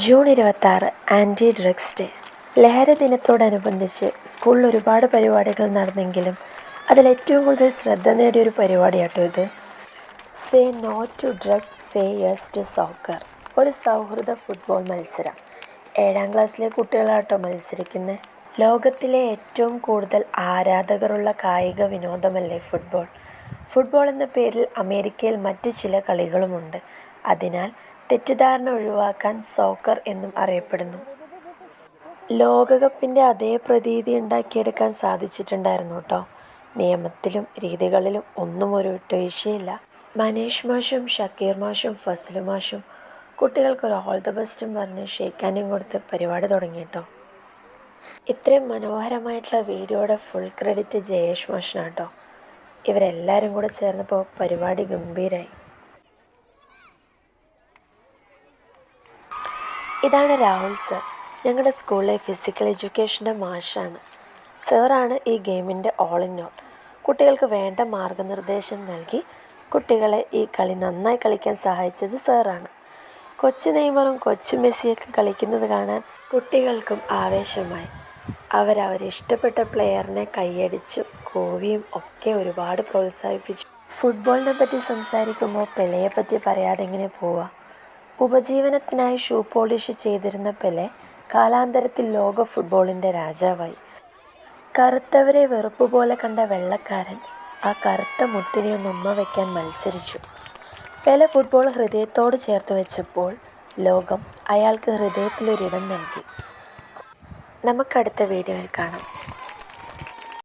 June 26 anti drugs day. ലഹരി ദിനത്തോടനുബന്ധിച്ച് സ്കൂളിൽ ഒരുപാട് പരിപാടികൾ നടന്നെങ്കിലും അതിലേറ്റവും കൂടുതൽ ശ്രദ്ധ നേടിയൊരു പരിപാടിയാട്ടോ ഇത്. Say no to drugs, say yes to soccer. ഒരു സൗഹൃദ ഫുട്ബോൾ മത്സരം. 7ാം ക്ലാസ്സിലെ കുട്ടികളാട്ടോ മത്സരിക്കുന്നത്. ലോകത്തിലെ ഏറ്റവും കൂടുതൽ ആരാധകരുള്ള കായിക വിനോദമല്ലേ ഫുട്ബോൾ. ഫുട്ബോൾ എന്ന പേരിൽ അമേരിക്കയിൽ മറ്റ് ചില കളികളുമുണ്ട്. അതിനാൽ തെറ്റിദ്ധാരണ ഒഴിവാക്കാൻ സോക്കർ എന്നും അറിയപ്പെടുന്നു. ലോകകപ്പിൻ്റെ അതേ പ്രതീതി ഉണ്ടാക്കിയെടുക്കാൻ സാധിച്ചിട്ടുണ്ടായിരുന്നു കേട്ടോ. നിയമത്തിലും രീതികളിലും ഒന്നും ഒരു വിട്ടുവീഴ്ചയില്ല. മനീഷ് മാഷും ഷക്കീർ മാഷും ഫസലു മാഷും കുട്ടികൾക്ക് ഒരു ഓൾ ദ ബെസ്റ്റും പറഞ്ഞ് ഷേക്ക് ഹാൻഡും കൊടുത്ത് പരിപാടി തുടങ്ങി കേട്ടോ. ഇത്രയും മനോഹരമായിട്ടുള്ള വീഡിയോയുടെ ഫുൾ ക്രെഡിറ്റ് ജയേഷ് മാഷിനാട്ടോ. ഇവരെല്ലാവരും കൂടെ ചേർന്നപ്പോൾ പരിപാടി ഗംഭീരമായി. ഇതാണ് രാഹുൽ സർ. ഞങ്ങളുടെ സ്കൂളിലെ ഫിസിക്കൽ എഡ്യൂക്കേഷൻ്റെ മാഷാണ്. സാറാണ് ഈ ഗെയിമിൻ്റെ ഓൾ ഇൻ ഓൾ. കുട്ടികൾക്ക് വേണ്ട മാർഗനിർദ്ദേശം നൽകി കുട്ടികളെ ഈ കളി നന്നായി കളിക്കാൻ സഹായിച്ചത് സാറാണ്. കൊച്ചു നെയ്മറും കൊച്ചു മെസ്സിയൊക്കെ കളിക്കുന്നത് കാണാൻ കുട്ടികൾക്കും ആവേശമായി. അവരിഷ്ടപ്പെട്ട പ്ലെയറിനെ കൈയടിച്ചും കൂവിയും ഒക്കെ ഒരുപാട് പ്രോത്സാഹിപ്പിച്ചു. ഫുട്ബോളിനെ പറ്റി സംസാരിക്കുമ്പോൾ പെലെയെ പറ്റി പറയാതെ എങ്ങനെ പോവുക. ഉപജീവനത്തിനായി ഷൂ പോളിഷ് ചെയ്തിരുന്ന പെലെ കാലാന്തരത്തിൽ ലോക ഫുട്ബോളിൻ്റെ രാജാവായി. കറുത്തവരെ വെറുപ്പുപോലെ കണ്ട വെള്ളക്കാരൻ ആ കറുത്ത മുത്തിനെ ഒന്ന് ഉമ്മ വയ്ക്കാൻ മത്സരിച്ചു. പെലെ ഫുട്ബോൾ ഹൃദയത്തോട് ചേർത്ത് വെച്ചപ്പോൾ ലോകം അയാൾക്ക് ഹൃദയത്തിലൊരിടം നൽകി. നമുക്കടുത്ത വീഡിയോയിൽ കാണാം.